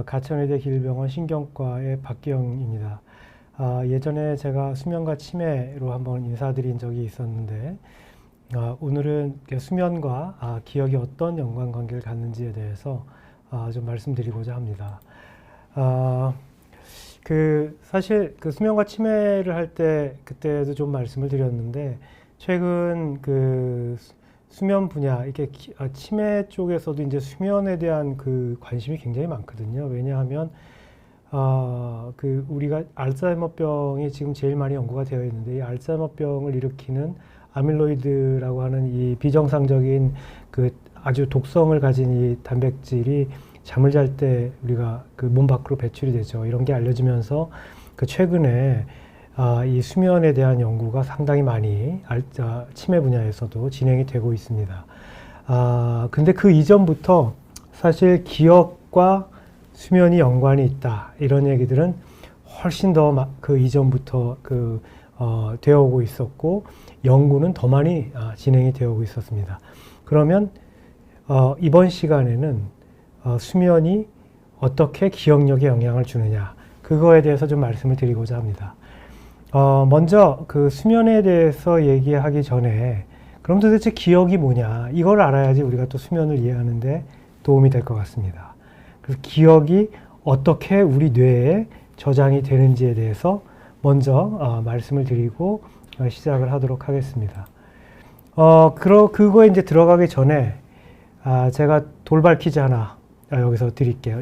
가천의대 길병원 신경과의 박기영입니다. 예전에 제가 수면과 치매로 한번 인사드린 적이 있었는데 오늘은 수면과 기억이 어떤 연관관계를 갖는지에 대해서 좀 말씀드리고자 합니다. 사실 수면과 치매를 할 때 그때도 좀 말씀을 드렸는데 최근 수면 분야, 이게 치매 쪽에서도 이제 수면에 대한 관심이 굉장히 많거든요. 왜냐하면 우리가 알츠하이머병이 지금 제일 많이 연구가 되어 있는데, 이 알츠하이머병을 일으키는 아밀로이드라고 하는 이 비정상적인 아주 독성을 가진 이 단백질이 잠을 잘 때 우리가 몸 밖으로 배출이 되죠. 이런 게 알려지면서 최근에 이 수면에 대한 연구가 상당히 많이 치매 분야에서도 진행이 되고 있습니다. 근데 그 이전부터 사실 기억과 수면이 연관이 있다, 이런 얘기들은 훨씬 더 그 이전부터 되어 오고 있었고, 연구는 더 많이 진행이 되어 오고 있었습니다. 그러면 이번 시간에는 수면이 어떻게 기억력에 영향을 주느냐, 그거에 대해서 좀 말씀을 드리고자 합니다. 먼저 수면에 대해서 얘기하기 전에 그럼 도대체 기억이 뭐냐, 이걸 알아야지 우리가 또 수면을 이해하는데 도움이 될 것 같습니다. 그래서 기억이 어떻게 우리 뇌에 저장이 되는지에 대해서 먼저 말씀을 드리고 시작을 하도록 하겠습니다. 그거에 이제 들어가기 전에 제가 돌발 퀴즈 하나 여기서 드릴게요.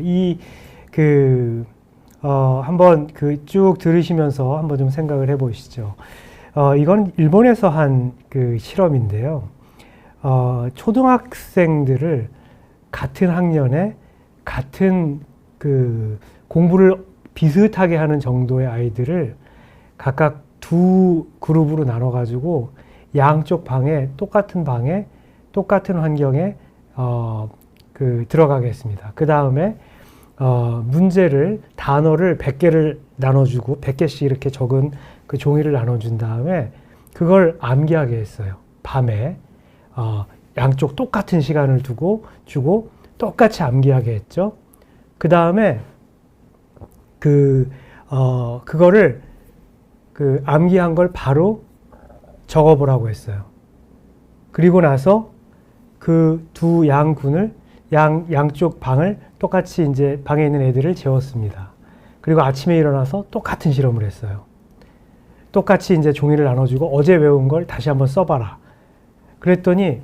한번 쭉 들으시면서 한번 좀 생각을 해 보시죠. 이건 일본에서 한 실험인데요. 초등학생들을 같은 학년에 같은 공부를 비슷하게 하는 정도의 아이들을 각각 두 그룹으로 나눠 가지고 양쪽 방에 똑같은 환경에 들어가게 했습니다. 그 다음에 문제를, 단어를 100개를 나눠주고 100개씩 이렇게 적은 종이를 나눠준 다음에 그걸 암기하게 했어요. 밤에 양쪽 똑같은 시간을 주고 똑같이 암기하게 했죠. 그 다음에 그거를 암기한 걸 바로 적어보라고 했어요. 그리고 나서 그 두 양군을 양쪽 방을 똑같이 이제 방에 있는 애들을 재웠습니다. 그리고 아침에 일어나서 똑같은 실험을 했어요. 똑같이 이제 종이를 나눠주고 어제 외운 걸 다시 한번 써봐라. 그랬더니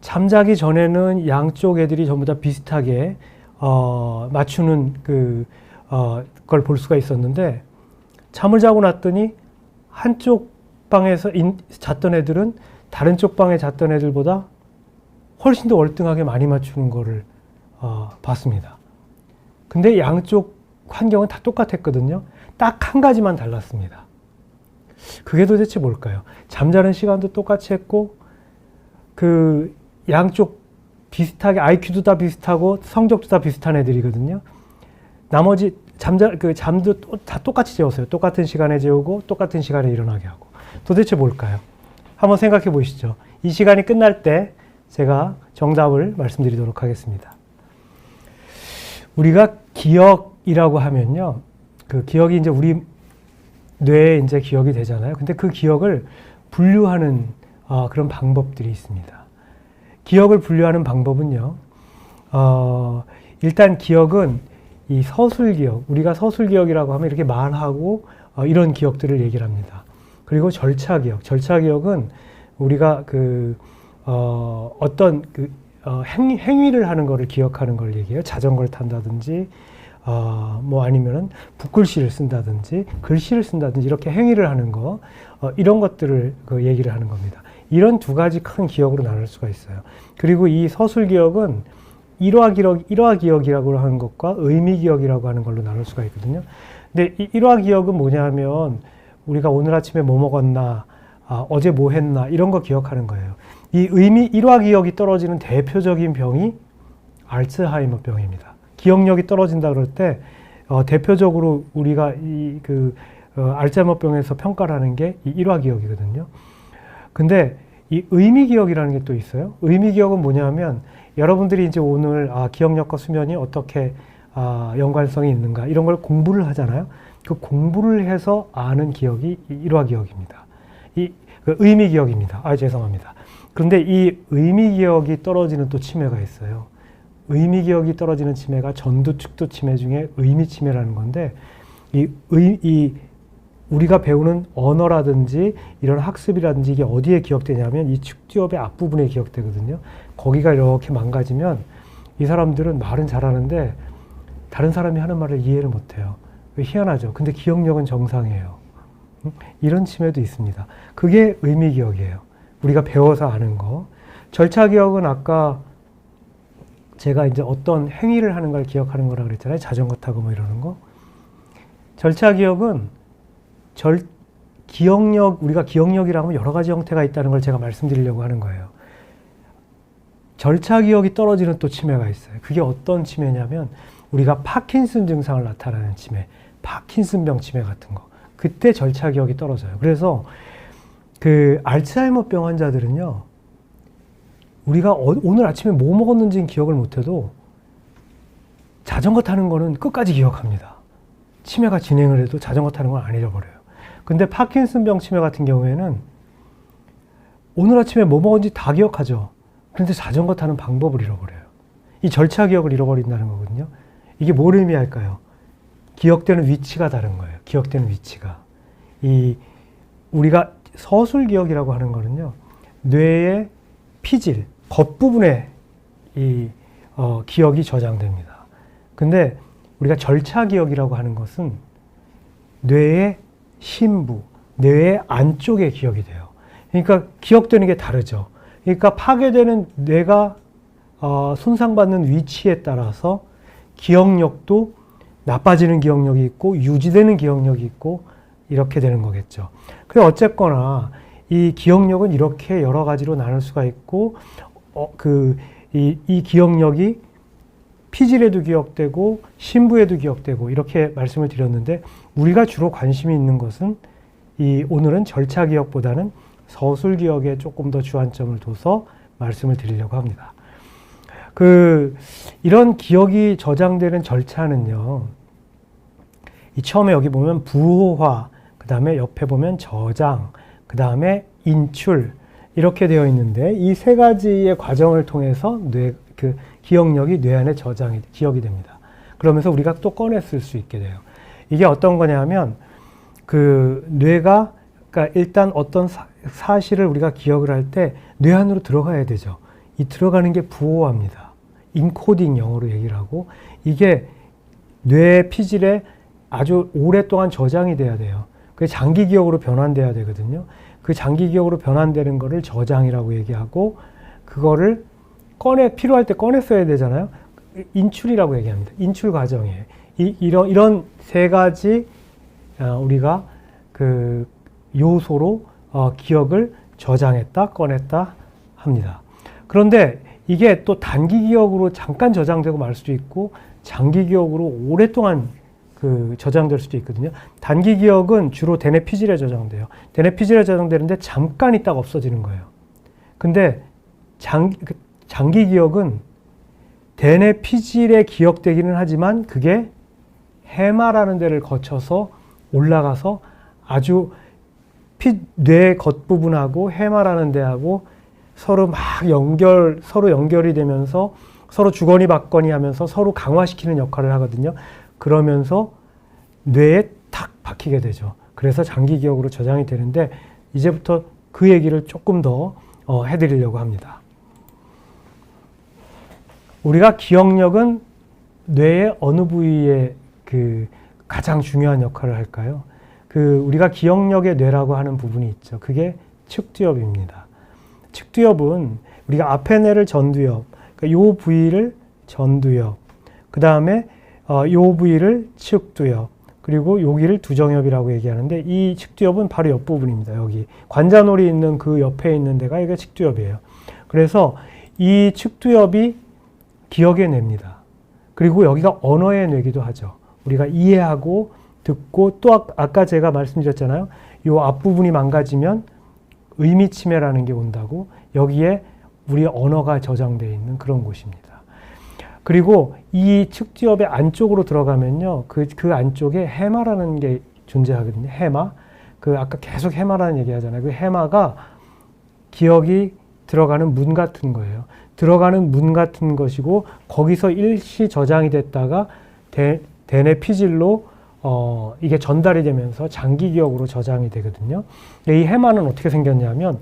잠자기 전에는 양쪽 애들이 전부 다 비슷하게 맞추는 걸 볼 수가 있었는데, 잠을 자고 났더니 한쪽 방에서 잤던 애들은 다른 쪽 방에 잤던 애들보다 훨씬 더 월등하게 많이 맞추는 거를 봤습니다. 근데 양쪽 환경은 다 똑같았거든요. 딱 한 가지만 달랐습니다. 그게 도대체 뭘까요? 잠자는 시간도 똑같이 했고, 양쪽 비슷하게, IQ도 다 비슷하고 성적도 다 비슷한 애들이거든요. 나머지 잠도 다 똑같이 재웠어요. 똑같은 시간에 재우고 똑같은 시간에 일어나게 하고. 도대체 뭘까요? 한번 생각해 보시죠. 이 시간이 끝날 때 제가 정답을 말씀드리도록 하겠습니다. 우리가 기억이라고 하면요, 기억이 이제 우리 뇌에 이제 기억이 되잖아요. 근데 그 기억을 분류하는 그런 방법들이 있습니다. 기억을 분류하는 방법은요, 일단 기억은 이 서술기억, 우리가 서술기억이라고 하면 이렇게 말하고 이런 기억들을 얘기를 합니다. 그리고 절차기억은 우리가 어떤 행위를 하는 거를 기억하는 걸 얘기해요. 자전거를 탄다든지, 아니면은 붓글씨를 쓴다든지, 글씨를 쓴다든지, 이렇게 행위를 하는 거, 이런 것들을 얘기를 하는 겁니다. 이런 두 가지 큰 기억으로 나눌 수가 있어요. 그리고 이 서술기억은 일화기억이라고 하는 것과 의미기억이라고 하는 걸로 나눌 수가 있거든요. 근데 이 일화기억은 뭐냐면, 우리가 오늘 아침에 뭐 먹었나, 어제 뭐 했나, 이런 거 기억하는 거예요. 이 일화기억이 떨어지는 대표적인 병이 알츠하이머병입니다. 기억력이 떨어진다 그럴 때 대표적으로 우리가 알츠하이머병에서 평가를 하는 게 이 일화기억이거든요. 근데 이 의미기억이라는 게 또 있어요. 의미기억은 뭐냐면, 여러분들이 이제 오늘 기억력과 수면이 어떻게 연관성이 있는가 이런 걸 공부를 하잖아요. 그 공부를 해서 아는 기억이 일화 기억입니다. 그 의미 기억입니다. 죄송합니다. 그런데 이 의미 기억이 떨어지는 또 치매가 있어요. 의미 기억이 떨어지는 치매가 전두 축두 치매 중에 의미 치매라는 건데 우리가 배우는 언어라든지 이런 학습이라든지 이게 어디에 기억되냐면 이 축두엽의 앞부분에 기억되거든요. 거기가 이렇게 망가지면 이 사람들은 말은 잘하는데 다른 사람이 하는 말을 이해를 못해요. 희한하죠. 근데 기억력은 정상이에요. 이런 치매도 있습니다. 그게 의미 기억이에요. 우리가 배워서 아는 거. 절차 기억은 아까 제가 이제 어떤 행위를 하는 걸 기억하는 거라 그랬잖아요. 자전거 타고 뭐 이러는 거. 절차 기억은 우리가 기억력이라고 하면 여러 가지 형태가 있다는 걸 제가 말씀드리려고 하는 거예요. 절차 기억이 떨어지는 또 치매가 있어요. 그게 어떤 치매냐면 우리가 파킨슨 증상을 나타내는 치매, 파킨슨병 치매 같은 거. 그때 절차 기억이 떨어져요. 그래서 그 알츠하이머병 환자들은요, 우리가 오늘 아침에 뭐 먹었는지는 기억을 못해도 자전거 타는 거는 끝까지 기억합니다. 치매가 진행을 해도 자전거 타는 건 안 잃어버려요. 근데 파킨슨병 치매 같은 경우에는 오늘 아침에 뭐 먹었는지 다 기억하죠. 그런데 자전거 타는 방법을 잃어버려요. 이 절차 기억을 잃어버린다는 거거든요. 이게 뭘 의미할까요? 기억되는 위치가 다른 거예요. 기억되는 위치가. 우리가 서술 기억이라고 하는 거는요, 뇌의 피질, 겉부분에 기억이 저장됩니다. 근데 우리가 절차 기억이라고 하는 것은 뇌의 심부, 뇌의 안쪽에 기억이 돼요. 그러니까 기억되는 게 다르죠. 그러니까 파괴되는 뇌가 손상받는 위치에 따라서 기억력도 나빠지는 기억력이 있고 유지되는 기억력이 있고 이렇게 되는 거겠죠. 그래 어쨌거나 이 기억력은 이렇게 여러 가지로 나눌 수가 있고 이 기억력이 피질에도 기억되고 심부에도 기억되고 이렇게 말씀을 드렸는데 우리가 주로 관심이 있는 것은 오늘은 절차 기억보다는 서술 기억에 조금 더 주안점을 둬서 말씀을 드리려고 합니다. 이런 기억이 저장되는 절차는요, 처음에 여기 보면 부호화, 그 다음에 옆에 보면 저장, 그 다음에 인출 이렇게 되어 있는데 이 세 가지의 과정을 통해서 기억력이 뇌 안에 기억이 됩니다. 그러면서 우리가 또 꺼내 쓸 수 있게 돼요. 이게 어떤 거냐면 뇌가 그러니까 일단 어떤 사실을 우리가 기억을 할 때 뇌 안으로 들어가야 되죠. 이 들어가는 게 부호화입니다. 인코딩 영어로 얘기를 하고 이게 뇌 피질에 아주 오랫동안 저장이 돼야 돼요. 그게 장기 기억으로 변환돼야 되거든요. 그 장기 기억으로 변환되는 거를 저장이라고 얘기하고 그거를 필요할 때 꺼내 써야 되잖아요. 인출이라고 얘기합니다. 인출 과정이에요. 이런 세 가지 우리가 요소로 기억을 저장했다, 꺼냈다 합니다. 그런데 이게 또 단기 기억으로 잠깐 저장되고 말 수도 있고 장기 기억으로 오랫동안 저장될 수도 있거든요. 단기 기억은 주로 대뇌 피질에 저장돼요. 대뇌 피질에 저장되는데 잠깐 있다가 없어지는 거예요. 근데 장기 기억은 대뇌 피질에 기억되기는 하지만 그게 해마라는 데를 거쳐서 올라가서 아주 뇌 겉부분하고 해마라는 데하고 서로 서로 연결이 되면서 서로 주거니 받거니 하면서 서로 강화시키는 역할을 하거든요. 그러면서 뇌에 탁 박히게 되죠. 그래서 장기 기억으로 저장이 되는데 이제부터 그 얘기를 조금 더 해드리려고 합니다. 우리가 기억력은 뇌의 어느 부위에 가장 중요한 역할을 할까요? 우리가 기억력의 뇌라고 하는 부분이 있죠. 그게 측두엽입니다. 측두엽은 우리가 앞에 뇌를 전두엽, 그러니까 요 부위를 전두엽, 그 다음에 요 부위를 측두엽, 그리고 여기를 두정엽이라고 얘기하는데 이 측두엽은 바로 옆부분입니다. 여기 관자놀이 있는 그 옆에 있는 데가 이게 측두엽이에요. 그래서 이 측두엽이 기억의 뇌입니다. 그리고 여기가 언어의 뇌기도 하죠. 우리가 이해하고 듣고 또 아까 제가 말씀드렸잖아요. 이 앞부분이 망가지면 의미 치매라는 게 온다고 여기에 우리 언어가 저장되어 있는 그런 곳입니다. 그리고 이 측지엽의 안쪽으로 들어가면요, 그 안쪽에 해마라는 게 존재하거든요. 해마. 그 아까 계속 해마라는 얘기 하잖아요. 그 해마가 기억이 들어가는 문 같은 거예요. 들어가는 문 같은 것이고, 거기서 일시 저장이 됐다가 대뇌 피질로 이게 전달이 되면서 장기 기억으로 저장이 되거든요. 이 해마는 어떻게 생겼냐면,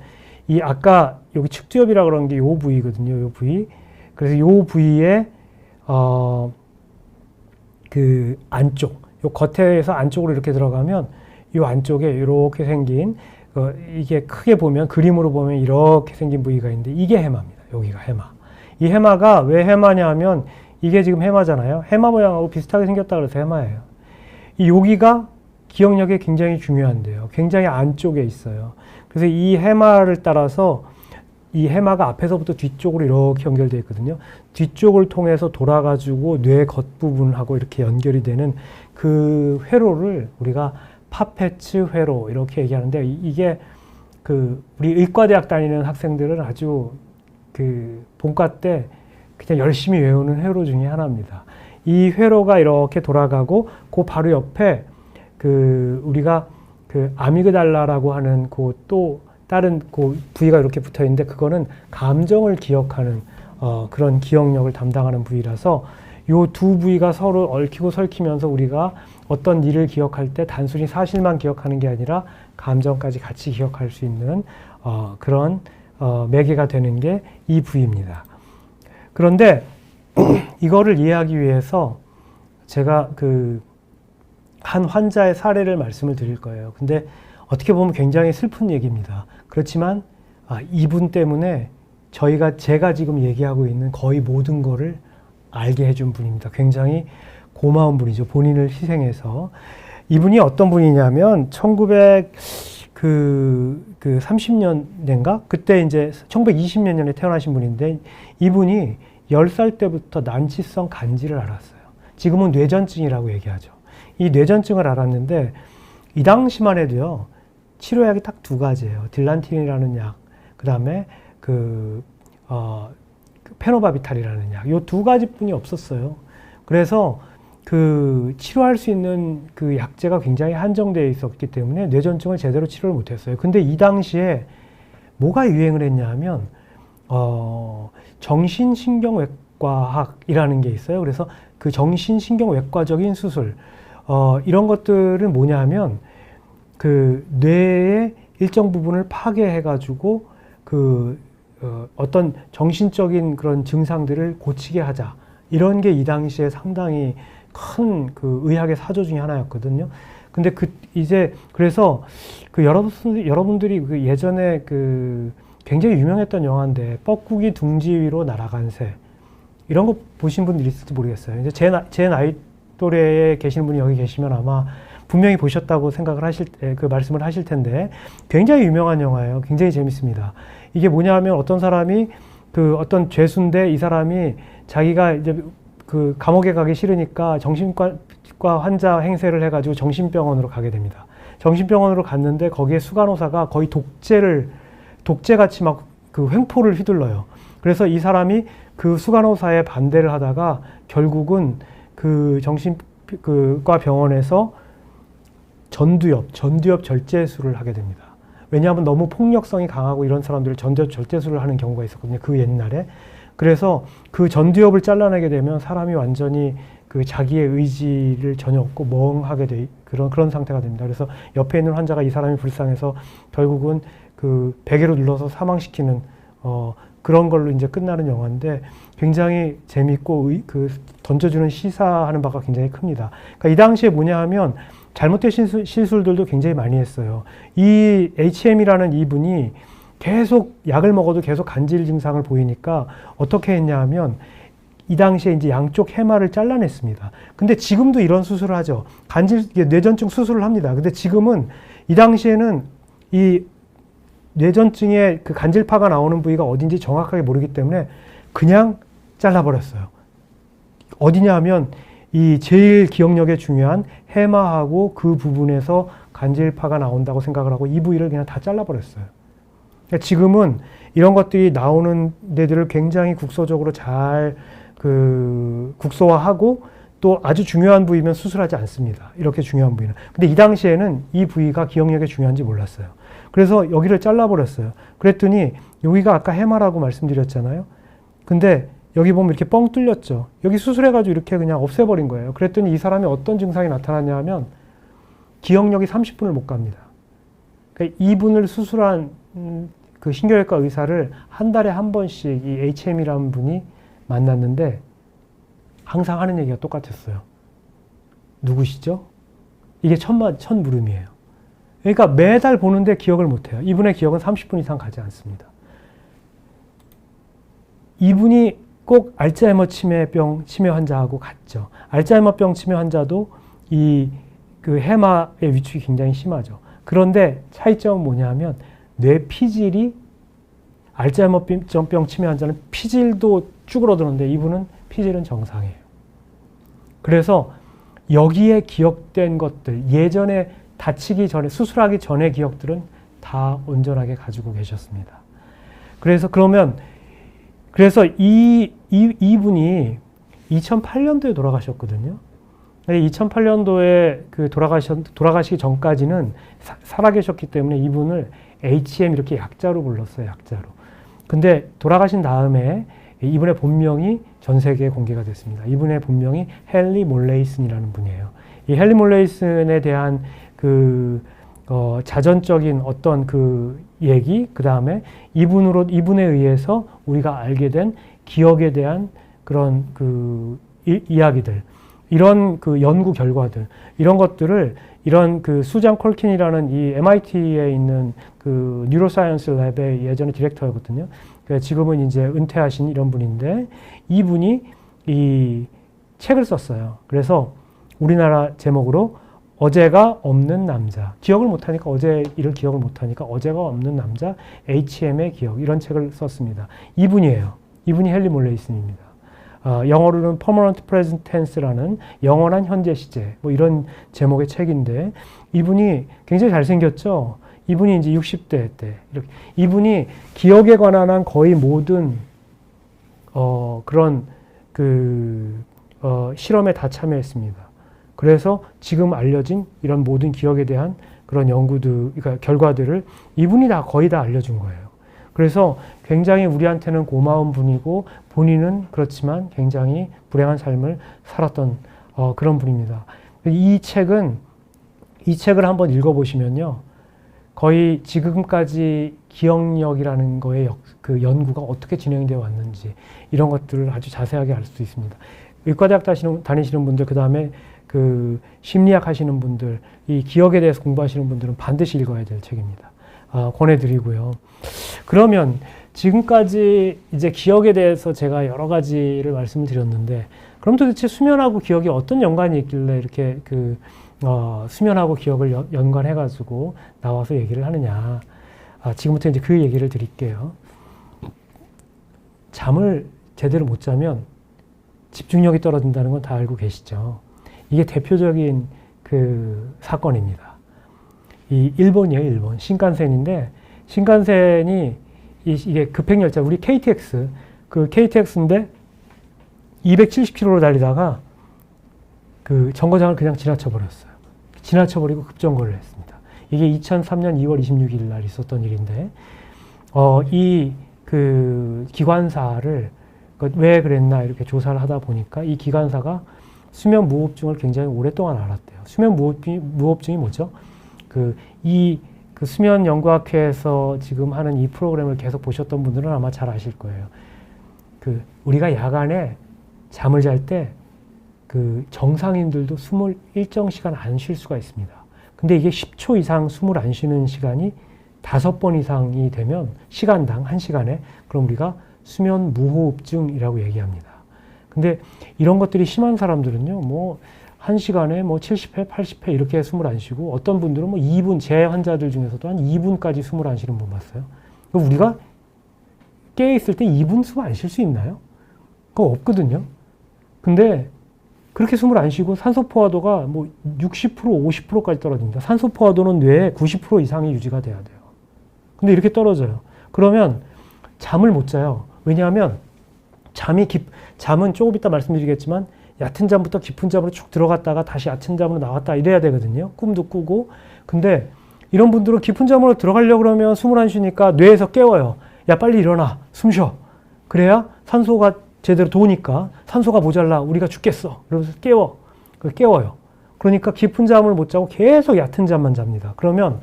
이 아까 여기 측두엽이라고 그런 게 요 부위거든요. 요 부위. 그래서 요 부위에 그 안쪽, 요 겉에서 안쪽으로 이렇게 들어가면 요 안쪽에 이렇게 생긴 이게 크게 보면 그림으로 보면 이렇게 생긴 부위가 있는데 이게 해마입니다. 여기가 해마. 이 해마가 왜 해마냐면 이게 지금 해마잖아요. 해마 모양하고 비슷하게 생겼다 그래서 해마예요. 이 여기가 기억력에 굉장히 중요한데요. 굉장히 안쪽에 있어요. 그래서 이 해마를 따라서 이 해마가 앞에서부터 뒤쪽으로 이렇게 연결되어 있거든요. 뒤쪽을 통해서 돌아가지고 뇌 겉부분하고 이렇게 연결이 되는 그 회로를 우리가 파페츠 회로 이렇게 얘기하는데, 이게 그 우리 의과대학 다니는 학생들은 아주 그 본과 때 그냥 열심히 외우는 회로 중에 하나입니다. 이 회로가 이렇게 돌아가고 그 바로 옆에 그 우리가 그 아미그달라라고 하는 그 또 다른 그 부위가 이렇게 붙어 있는데, 그거는 감정을 기억하는 그런 기억력을 담당하는 부위라서 요 두 부위가 서로 얽히고 설키면서 우리가 어떤 일을 기억할 때 단순히 사실만 기억하는 게 아니라 감정까지 같이 기억할 수 있는 그런 매개가 되는 게 이 부위입니다. 그런데 이거를 이해하기 위해서 제가 그 한 환자의 사례를 말씀을 드릴 거예요. 근데 어떻게 보면 굉장히 슬픈 얘기입니다. 그렇지만 이분 때문에 제가 지금 얘기하고 있는 거의 모든 거를 알게 해준 분입니다. 굉장히 고마운 분이죠. 본인을 희생해서. 이분이 어떤 분이냐면 1930년대인가? 그때 이제 1920몇 년에 태어나신 분인데, 이분이 10살 때부터 난치성 간질을 앓았어요. 지금은 뇌전증이라고 얘기하죠. 이 뇌전증을 앓았는데 이 당시만 해도요, 치료약이 딱 두 가지예요. 딜란틴이라는 약, 그 다음에 페노바비탈이라는 약. 요 두 가지뿐이 없었어요. 그래서 그 치료할 수 있는 그 약제가 굉장히 한정되어 있었기 때문에 뇌전증을 제대로 치료를 못했어요. 근데 이 당시에 뭐가 유행을 했냐 하면 정신신경외과학이라는 게 있어요. 그래서 그 정신신경외과적인 수술, 이런 것들은 뭐냐 하면 그 뇌의 일정 부분을 파괴해가지고 어떤 정신적인 그런 증상들을 고치게 하자. 이런 게 이 당시에 상당히 큰 그 의학의 사조 중에 하나였거든요. 근데 그래서 여러분들이 그 예전에 그 굉장히 유명했던 영화인데, 뻐꾸기 둥지 위로 날아간 새, 이런 거 보신 분들 있을지 모르겠어요. 이제 제 나이 또래에 계시는 분이 여기 계시면 아마 분명히 보셨다고 그 말씀을 하실 텐데, 굉장히 유명한 영화예요. 굉장히 재밌습니다. 이게 뭐냐면 어떤 사람이 어떤 죄수인데, 이 사람이 자기가 이제 그 감옥에 가기 싫으니까 정신과 환자 행세를 해가지고 정신병원으로 가게 됩니다. 정신병원으로 갔는데 거기에 수간호사가 거의 독재같이 막 그 횡포를 휘둘러요. 그래서 이 사람이 그 수간호사의 반대를 하다가 결국은 그 정신과 병원에서 전두엽 절제술을 하게 됩니다. 왜냐하면 너무 폭력성이 강하고 이런 사람들을 전두엽 절제술을 하는 경우가 있었거든요. 그 옛날에. 그래서 그 전두엽을 잘라내게 되면 사람이 완전히 그 자기의 의지를 전혀 없고 멍하게 그런 상태가 됩니다. 그래서 옆에 있는 환자가 이 사람이 불쌍해서 결국은 그 베개로 눌러서 사망시키는 그런 걸로 이제 끝나는 영화인데, 굉장히 재밌고 던져주는 시사하는 바가 굉장히 큽니다. 그러니까 이 당시에 뭐냐 하면 잘못된 시술들도 굉장히 많이 했어요. 이 HM이라는 이분이 계속 약을 먹어도 계속 간질 증상을 보이니까 어떻게 했냐 하면 이 당시에 이제 양쪽 해마를 잘라냈습니다. 근데 지금도 이런 수술을 하죠. 뇌전증 수술을 합니다. 근데 지금은 이 당시에는 이 뇌전증의 그 간질파가 나오는 부위가 어딘지 정확하게 모르기 때문에 그냥 잘라버렸어요. 어디냐 하면 이 제일 기억력에 중요한 해마하고 그 부분에서 간질파가 나온다고 생각을 하고 이 부위를 그냥 다 잘라버렸어요. 그러니까 지금은 이런 것들이 나오는 데들을 굉장히 국소적으로 잘 국소화하고 또 아주 중요한 부위면 수술하지 않습니다. 이렇게 중요한 부위는. 근데 이 당시에는 이 부위가 기억력에 중요한지 몰랐어요. 그래서 여기를 잘라버렸어요. 그랬더니 여기가 아까 해마라고 말씀드렸잖아요. 근데 여기 보면 이렇게 뻥 뚫렸죠. 여기 수술해가지고 이렇게 그냥 없애버린 거예요. 그랬더니 이 사람이 어떤 증상이 나타났냐 하면 기억력이 30분을 못 갑니다. 그러니까 이분을 수술한 그 신경외과 의사를 한 달에 한 번씩 이 HM이라는 분이 만났는데 항상 하는 얘기가 똑같았어요. 누구시죠? 이게 천물음이에요. 그러니까 매달 보는데 기억을 못해요. 이분의 기억은 30분 이상 가지 않습니다. 이분이 꼭 알츠하이머 치매병 치매 환자하고 같죠. 알츠하이머병 치매 환자도 그 해마의 위축이 굉장히 심하죠. 그런데 차이점은 뭐냐면 뇌 피질이 알츠하이머병 치매 환자는 피질도 쭈그러드는데 이분은 피질은 정상이에요. 그래서 여기에 기억된 것들, 예전에 다치기 전에, 수술하기 전의 기억들은 다 온전하게 가지고 계셨습니다. 그래서 이분이 2008년도에 돌아가셨거든요. 2008년도에 돌아가시기 전까지는 살아계셨기 때문에 이분을 HM 이렇게 약자로 불렀어요, 약자로. 근데 돌아가신 다음에 이분의 본명이 전 세계에 공개가 됐습니다. 이분의 본명이 헨리 몰레이슨이라는 분이에요. 이 헨리 몰레이슨에 대한 자전적인 어떤 얘기, 그 다음에 이분에 의해서 우리가 알게 된 기억에 대한 그런 이야기들, 이런 연구 결과들, 이런 것들을 이런 수잔 콜킨이라는 이 MIT에 있는 뉴로사이언스 랩의 예전에 디렉터였거든요. 지금은 이제 은퇴하신 이런 분인데 이분이 이 책을 썼어요. 그래서 우리나라 제목으로 어제가 없는 남자, 기억을 못하니까 어제 일을 기억을 못하니까 어제가 없는 남자, HM의 기억, 이런 책을 썼습니다. 이분이 헨리 몰레이슨입니다. 영어로는 Permanent Present Tense라는 영원한 현재 시제, 뭐 이런 제목의 책인데 이분이 굉장히 잘생겼죠. 이분이 이제 60대 때 이렇게 이분이 기억에 관한 거의 모든 그런 실험에 다 참여했습니다. 그래서 지금 알려진 이런 모든 기억에 대한 그런 연구들, 그러니까 결과들을 이분이 거의 다 알려준 거예요. 그래서 굉장히 우리한테는 고마운 분이고 본인은 그렇지만 굉장히 불행한 삶을 살았던 그런 분입니다. 이 책을 한번 읽어보시면요. 거의 지금까지 기억력이라는 거의 연구가 어떻게 진행되어 왔는지 이런 것들을 아주 자세하게 알 수 있습니다. 의과대학 다니시는 분들, 그 다음에 심리학 하시는 분들, 이 기억에 대해서 공부하시는 분들은 반드시 읽어야 될 책입니다. 권해드리고요. 그러면 지금까지 이제 기억에 대해서 제가 여러 가지를 말씀을 드렸는데, 그럼 도대체 수면하고 기억이 어떤 연관이 있길래 이렇게 수면하고 기억을 연관해가지고 나와서 얘기를 하느냐. 지금부터 이제 그 얘기를 드릴게요. 잠을 제대로 못 자면 집중력이 떨어진다는 건 다 알고 계시죠. 이게 대표적인 사건입니다. 일본이에요, 일본. 신칸센인데, 신칸센이 이게 급행열차, 우리 KTX, KTX인데 270km로 달리다가 정거장을 그냥 지나쳐버렸어요. 지나쳐버리고 급정거를 했습니다. 이게 2003년 2월 26일 날 있었던 일인데, 기관사를 왜 그랬나 이렇게 조사를 하다 보니까 이 기관사가 수면 무호흡증을 굉장히 오랫동안 앓았대요. 수면 무호흡증이 뭐죠? 수면 연구학회에서 지금 하는 이 프로그램을 계속 보셨던 분들은 아마 잘 아실 거예요. 우리가 야간에 잠을 잘 때 정상인들도 숨을 일정 시간 안 쉴 수가 있습니다. 근데 이게 10초 이상 숨을 안 쉬는 시간이 5번 이상이 되면 시간당 1시간에 그럼 우리가 수면 무호흡증이라고 얘기합니다. 근데 이런 것들이 심한 사람들은요, 1시간에 70회, 80회 이렇게 숨을 안 쉬고 어떤 분들은 2분, 제 환자들 중에서도 한 2분까지 숨을 안 쉬는 분 봤어요. 우리가 깨어있을 때 2분 숨 안 쉴 수 있나요? 그거 없거든요. 근데 그렇게 숨을 안 쉬고 산소 포화도가 60%, 50%까지 떨어집니다. 산소 포화도는 뇌에 90% 이상이 유지가 돼야 돼요. 근데 이렇게 떨어져요. 그러면 잠을 못 자요. 왜냐하면 잠은 조금 이따 말씀드리겠지만 얕은 잠부터 깊은 잠으로 쭉 들어갔다가 다시 얕은 잠으로 나왔다 이래야 되거든요. 꿈도 꾸고. 근데 이런 분들은 깊은 잠으로 들어가려고 그러면 숨을 안 쉬니까 뇌에서 깨워요. 야, 빨리 일어나. 숨 쉬어. 그래야 산소가 제대로 도니까 산소가 모자라. 우리가 죽겠어. 그러면서 깨워요. 그러니까 깊은 잠을 못 자고 계속 얕은 잠만 잡니다. 그러면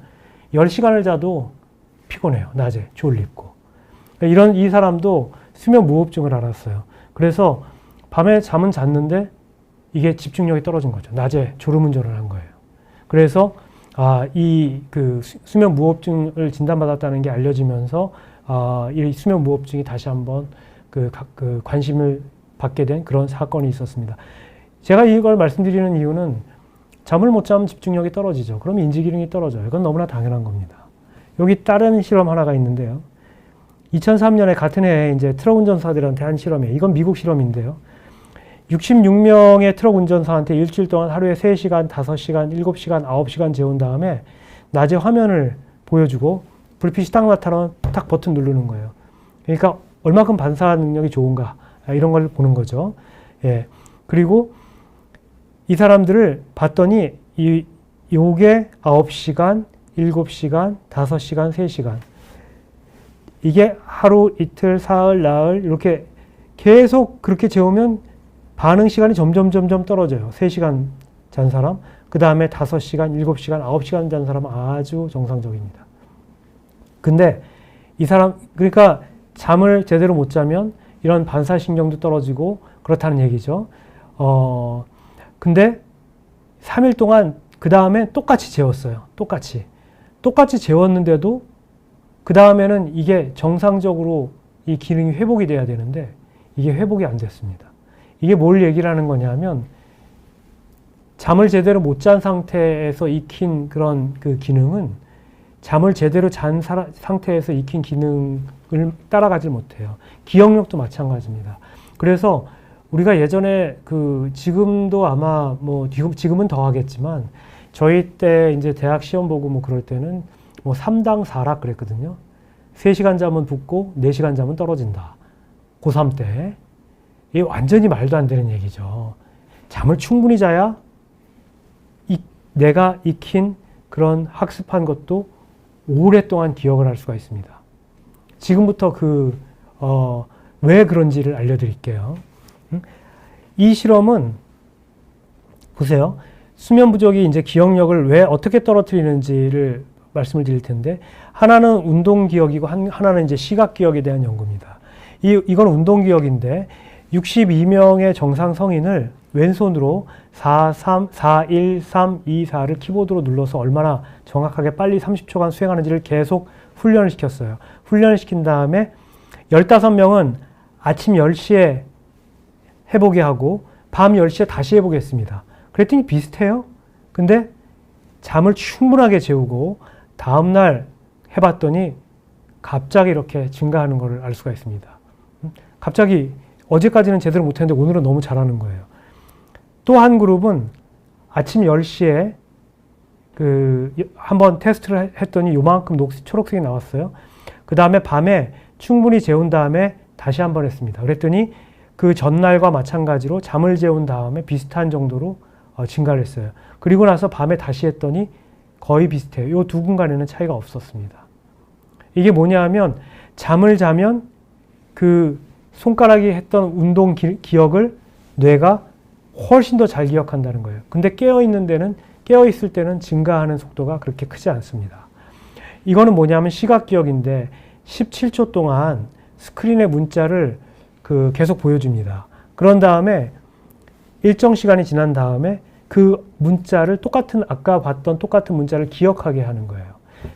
10시간을 자도 피곤해요. 낮에 졸립고. 이 사람도 수면 무호흡증을 앓았어요. 그래서 밤에 잠은 잤는데 이게 집중력이 떨어진 거죠. 낮에 졸음운전을 한 거예요. 그래서 이 수면 무호흡증을 진단받았다는 게 알려지면서 이 수면 무호흡증이 다시 한번 관심을 받게 된 그런 사건이 있었습니다. 제가 이걸 말씀드리는 이유는 잠을 못 자면 집중력이 떨어지죠. 그럼 인지기능이 떨어져요. 이건 너무나 당연한 겁니다. 여기 다른 실험 하나가 있는데요. 2003년에 같은 해에 이제 트럭 운전사들한테 한 실험이에요. 이건 미국 실험인데요. 66명의 트럭 운전사한테 일주일 동안 하루에 3시간, 5시간, 7시간, 9시간 재운 다음에 낮에 화면을 보여주고 불빛이 딱 나타나면 딱 버튼 누르는 거예요. 그러니까 얼마큼 반사 능력이 좋은가 이런 걸 보는 거죠. 예. 그리고 이 사람들을 봤더니 요게 9시간, 7시간, 5시간, 3시간 이게 하루, 이틀, 사흘, 나흘 이렇게 계속 그렇게 재우면 반응 시간이 점점 떨어져요. 3시간 잔 사람, 그 다음에 5시간, 7시간, 9시간 잔 사람은 아주 정상적입니다. 근데 이 사람, 그러니까 잠을 제대로 못 자면 이런 반사신경도 떨어지고 그렇다는 얘기죠. 근데 3일 동안 그 다음에 똑같이 재웠어요. 똑같이 재웠는데도 그 다음에는 이게 정상적으로 이 기능이 회복이 돼야 되는데 이게 회복이 안 됐습니다. 이게 뭘 얘기를 하는 거냐면 잠을 제대로 못 잔 상태에서 익힌 그런 그 기능은 잠을 제대로 잔 상태에서 익힌 기능을 따라가지 못해요. 기억력도 마찬가지입니다. 그래서 우리가 예전에 지금도 아마 지금은 더 하겠지만 저희 때 이제 대학 시험 보고 그럴 때는 3당 4락 그랬거든요. 3시간 잠은 붙고 4시간 잠은 떨어진다. 고3 때. 이게 완전히 말도 안 되는 얘기죠. 잠을 충분히 자야 내가 익힌 그런 학습한 것도 오랫동안 기억을 할 수가 있습니다. 지금부터 왜 그런지를 알려드릴게요. 이 실험은 보세요. 수면 부족이 이제 기억력을 왜 어떻게 떨어뜨리는지를 말씀을 드릴 텐데 하나는 운동 기억이고 하나는 이제 시각 기억에 대한 연구입니다. 이건 운동 기억인데 62명의 정상 성인을 왼손으로 4, 3, 4, 1, 3, 2, 4를 키보드로 눌러서 얼마나 정확하게 빨리 30초간 수행하는지를 계속 훈련을 시켰어요. 훈련을 시킨 다음에 15명은 아침 10시에 해보게 하고 밤 10시에 다시 해보게 했습니다. 그랬더니 비슷해요. 근데 잠을 충분하게 재우고 다음날 해봤더니 갑자기 이렇게 증가하는 것을 알 수가 있습니다. 갑자기 어제까지는 제대로 못했는데 오늘은 너무 잘하는 거예요. 또 한 그룹은 아침 10시에 한번 테스트를 했더니 요만큼 초록색이 나왔어요. 그 다음에 밤에 충분히 재운 다음에 다시 한번 했습니다. 그랬더니 그 전날과 마찬가지로 잠을 재운 다음에 비슷한 정도로 증가를 했어요. 그리고 나서 밤에 다시 했더니 거의 비슷해요. 이 두 군간에는 차이가 없었습니다. 이게 뭐냐 하면 잠을 자면 그 손가락이 했던 운동 기억을 뇌가 훨씬 더 잘 기억한다는 거예요. 근데 깨어있을 때는 증가하는 속도가 그렇게 크지 않습니다. 이거는 뭐냐면 시각 기억인데 17초 동안 스크린에 문자를 계속 보여줍니다. 그런 다음에 일정 시간이 지난 다음에 그 문자를 아까 봤던 똑같은 문자를 기억하게 하는 거예요.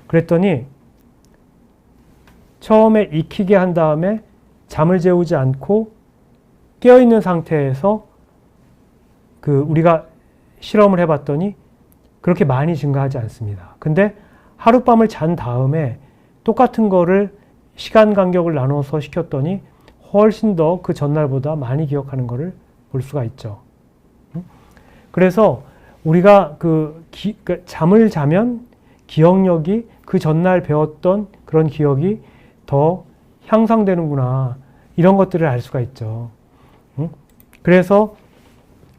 그랬더니 처음에 익히게 한 다음에 잠을 재우지 않고 깨어있는 상태에서 우리가 실험을 해봤더니 그렇게 많이 증가하지 않습니다. 근데 하룻밤을 잔 다음에 똑같은 거를 시간 간격을 나눠서 시켰더니 훨씬 더 그 전날보다 많이 기억하는 거를 볼 수가 있죠. 그래서 우리가 잠을 자면 기억력이 그 전날 배웠던 그런 기억이 더 향상되는구나. 이런 것들을 알 수가 있죠. 응? 그래서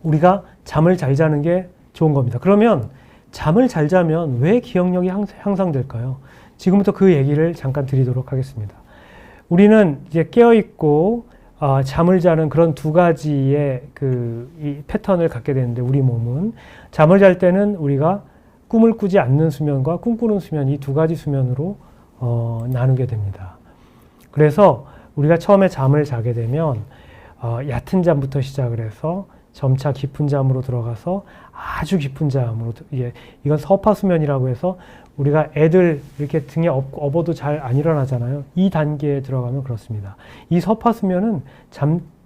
우리가 잠을 잘 자는 게 좋은 겁니다. 그러면 잠을 잘 자면 왜 기억력이 향상될까요? 지금부터 그 얘기를 잠깐 드리도록 하겠습니다. 우리는 이제 깨어있고 잠을 자는 그런 두 가지의 이 패턴을 갖게 되는데, 우리 몸은 잠을 잘 때는 우리가 꿈을 꾸지 않는 수면과 꿈꾸는 수면, 이 두 가지 수면으로 나누게 됩니다. 그래서 우리가 처음에 잠을 자게 되면 얕은 잠부터 시작을 해서 점차 깊은 잠으로 들어가서 아주 깊은 잠으로, 이건 서파수면이라고 해서 우리가 애들 이렇게 등에 업어도 잘 안 일어나잖아요. 이 단계에 들어가면 그렇습니다. 이 서파수면은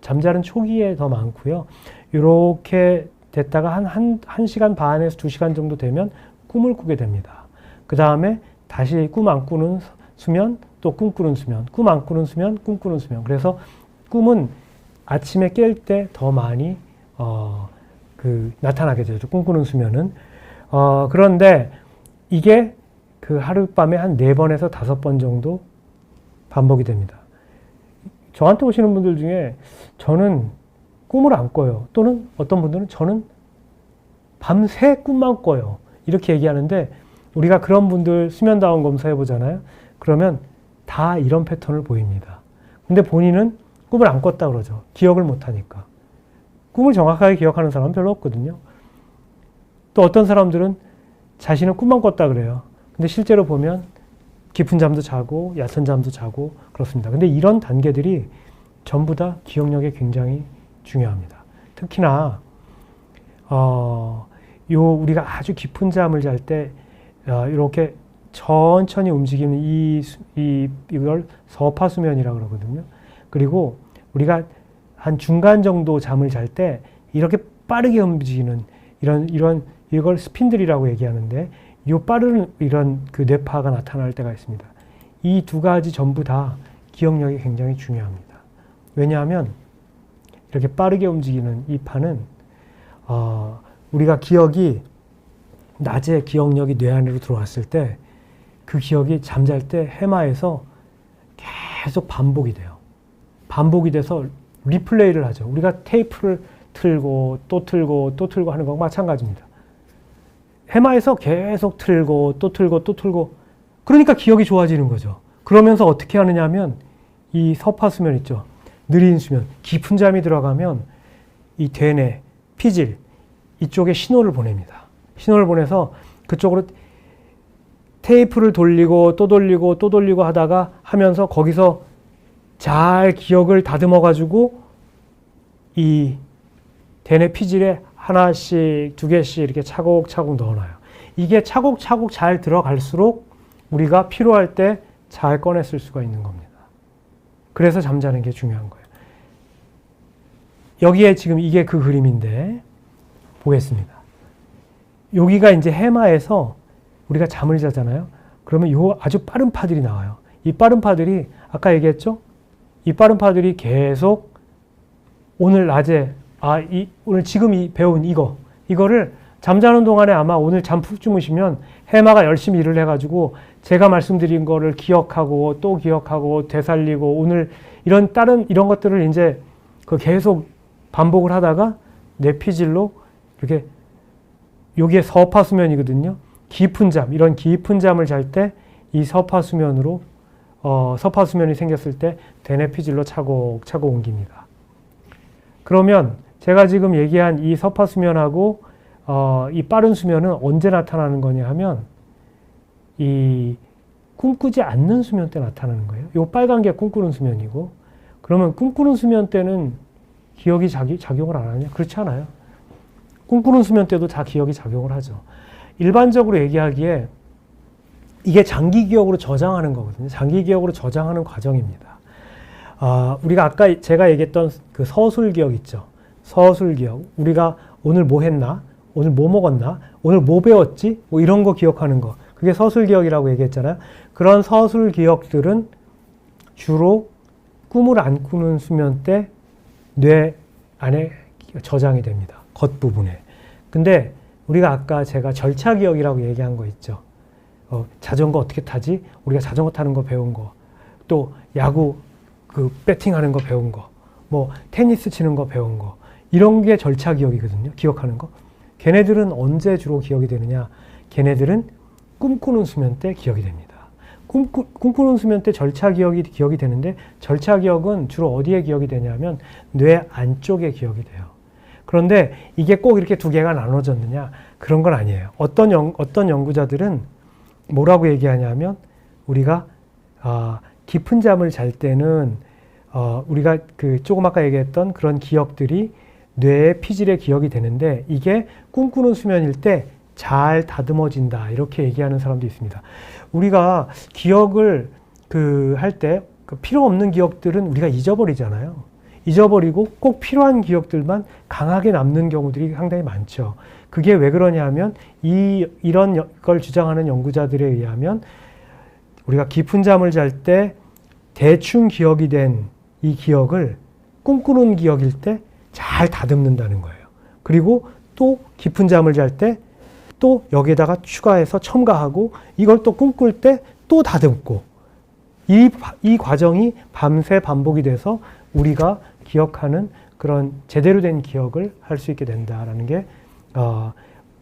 잠자는 초기에 더 많고요. 이렇게 됐다가 한 시간 반에서 2시간 정도 되면 꿈을 꾸게 됩니다. 그 다음에 다시 꿈 안 꾸는 수면, 또 꿈꾸는 수면, 꿈 안 꾸는 수면, 꿈꾸는 수면. 그래서 꿈은 아침에 깰 때 더 많이 나타나게 되죠. 꿈꾸는 수면은. 그런데 이게 그 하룻밤에 한 4번에서 5번 정도 반복이 됩니다. 저한테 오시는 분들 중에 저는 꿈을 안 꿔요. 또는 어떤 분들은 저는 밤새 꿈만 꿔요. 이렇게 얘기하는데, 우리가 그런 분들 수면다운 검사해 보잖아요. 그러면 다 이런 패턴을 보입니다. 근데 본인은 꿈을 안 꿨다 그러죠. 기억을 못 하니까. 꿈을 정확하게 기억하는 사람은 별로 없거든요. 또 어떤 사람들은 자신은 꿈만 꿨다 그래요. 근데 실제로 보면 깊은 잠도 자고 얕은 잠도 자고 그렇습니다. 근데 이런 단계들이 전부 다 기억력에 굉장히 중요합니다. 특히나 우리가 아주 깊은 잠을 잘 때 이렇게 천천히 움직이는 이걸 서파수면이라고 그러거든요. 그리고 우리가 한 중간 정도 잠을 잘 때 이렇게 빠르게 움직이는 이걸 스핀들이라고 얘기하는데, 이 빠른 이런 그 뇌파가 나타날 때가 있습니다. 이 두 가지 전부 다 기억력이 굉장히 중요합니다. 왜냐하면 이렇게 빠르게 움직이는 이 파는 우리가 낮에 기억력이 뇌 안으로 들어왔을 때 그 기억이 잠잘 때 해마에서 계속 반복이 돼요. 반복이 돼서 리플레이를 하죠. 우리가 테이프를 틀고 또 틀고 또 틀고 하는 거와 마찬가지입니다. 해마에서 계속 틀고 또 틀고 또 틀고, 그러니까 기억이 좋아지는 거죠. 그러면서 어떻게 하느냐 하면 이 서파수면 있죠. 느린 수면, 깊은 잠이 들어가면 이 대뇌, 피질 이쪽에 신호를 보냅니다. 신호를 보내서 그쪽으로 테이프를 돌리고 또 돌리고 또 돌리고 하면서 거기서 잘 기억을 다듬어 가지고 이 대뇌 피질에 하나씩, 2개씩 이렇게 차곡차곡 넣어놔요. 이게 차곡차곡 잘 들어갈수록 우리가 필요할 때 잘 꺼내 쓸 수가 있는 겁니다. 그래서 잠자는 게 중요한 거예요. 여기에 지금 이게 그 그림인데 보겠습니다. 여기가 이제 해마에서 우리가 잠을 자잖아요. 그러면 요 아주 빠른 파들이 나와요. 이 빠른 파들이 아까 얘기했죠? 이 빠른 파들이 계속 오늘 낮에 오늘 지금 배운 이거를 잠자는 동안에 아마 오늘 잠 푹 주무시면 해마가 열심히 일을 해가지고 제가 말씀드린 거를 기억하고 또 기억하고 되살리고 오늘 이런 것들을 이제 계속 반복을 하다가 뇌피질로 이렇게, 여기에 서파수면이거든요. 깊은 잠, 이런 깊은 잠을 잘 때 이 서파수면으로 서파수면이 생겼을 때 대뇌피질로 차곡차곡 옮깁니다. 그러면 제가 지금 얘기한 이 서파수면하고 이 빠른 수면은 언제 나타나는 거냐 하면 이 꿈꾸지 않는 수면 때 나타나는 거예요. 이 빨간 게 꿈꾸는 수면이고, 그러면 꿈꾸는 수면 때는 기억이 작용을 안 하냐? 그렇지 않아요. 꿈꾸는 수면 때도 다 기억이 작용을 하죠. 일반적으로 얘기하기에 이게 장기 기억으로 저장하는 거거든요. 장기 기억으로 저장하는 과정입니다. 우리가 아까 제가 얘기했던 그 서술 기억 있죠. 서술 기억. 우리가 오늘 뭐 했나? 오늘 뭐 먹었나? 오늘 뭐 배웠지? 뭐 이런 거 기억하는 거. 그게 서술 기억이라고 얘기했잖아요. 그런 서술 기억들은 주로 꿈을 안 꾸는 수면 때 뇌 안에 저장이 됩니다. 겉부분에. 근데 우리가 아까 제가 절차 기억이라고 얘기한 거 있죠. 자전거 어떻게 타지? 우리가 자전거 타는 거 배운 거. 또 야구 그 배팅하는 거 배운 거, 뭐 테니스 치는 거 배운 거, 이런 게 절차 기억이거든요. 기억하는 거. 걔네들은 언제 주로 기억이 되느냐? 걔네들은 꿈꾸는 수면 때 기억이 됩니다. 꿈꾸는 수면 때 절차 기억이 되는데, 절차 기억은 주로 어디에 기억이 되냐면 뇌 안쪽에 기억이 돼요. 그런데 이게 꼭 이렇게 두 개가 나눠졌느냐? 그런 건 아니에요. 어떤 연구자들은 뭐라고 얘기하냐면, 우리가 깊은 잠을 잘 때는 우리가 그 조금 아까 얘기했던 그런 기억들이 뇌의 피질에 기억이 되는데, 이게 꿈꾸는 수면일 때 잘 다듬어진다, 이렇게 얘기하는 사람도 있습니다. 우리가 기억을 할 때 필요 없는 기억들은 우리가 잊어버리잖아요. 잊어버리고 꼭 필요한 기억들만 강하게 남는 경우들이 상당히 많죠. 그게 왜 그러냐면, 이런 걸 주장하는 연구자들에 의하면 우리가 깊은 잠을 잘 때 대충 기억이 된 이 기억을 꿈꾸는 기억일 때 잘 다듬는다는 거예요. 그리고 또 깊은 잠을 잘 때 또 여기에다가 추가해서 첨가하고, 이걸 또 꿈꿀 때 또 다듬고, 이 과정이 밤새 반복이 돼서 우리가 기억하는 그런 제대로 된 기억을 할 수 있게 된다라는 게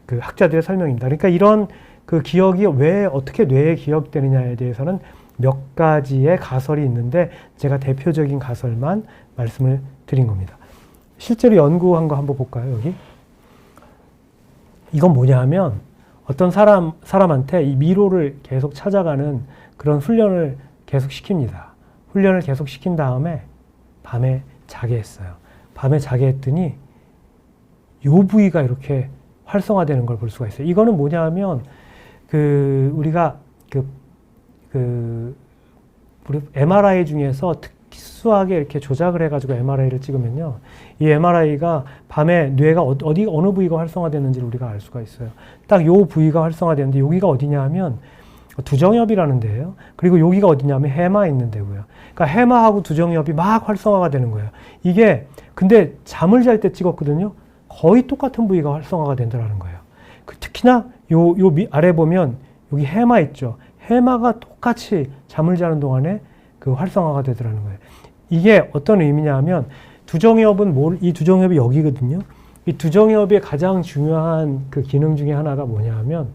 그 학자들의 설명입니다. 그러니까 이런 그 기억이 왜 어떻게 뇌에 기억되느냐에 대해서는 몇 가지의 가설이 있는데, 제가 대표적인 가설만 말씀을 드린 겁니다. 실제로 연구한 거 한번 볼까요, 여기? 이건 뭐냐 하면, 어떤 사람한테 이 미로를 계속 찾아가는 그런 훈련을 계속 시킵니다. 훈련을 계속 시킨 다음에 밤에 자게 했어요. 밤에 자게 했더니 요 부위가 이렇게 활성화되는 걸 볼 수가 있어요. 이거는 뭐냐 하면, 우리가 우리 MRI 중에서 특수하게 이렇게 조작을 해가지고 MRI를 찍으면요, 이 MRI가 밤에 뇌가 어느 부위가 활성화되는지를 우리가 알 수가 있어요. 딱 요 부위가 활성화되는데, 여기가 어디냐 하면 두정엽이라는 데예요. 그리고 여기가 어디냐면 해마 있는 데고요. 그러니까 해마하고 두정엽이 막 활성화가 되는 거예요. 이게 근데 잠을 잘 때 찍었거든요. 거의 똑같은 부위가 활성화가 된다는 거예요. 특히나 요 아래 보면 여기 해마 있죠. 해마가 똑같이 잠을 자는 동안에 그 활성화가 되더라는 거예요. 이게 어떤 의미냐 하면, 이 두정엽이 여기거든요. 이 두정엽의 가장 중요한 그 기능 중에 하나가 뭐냐 하면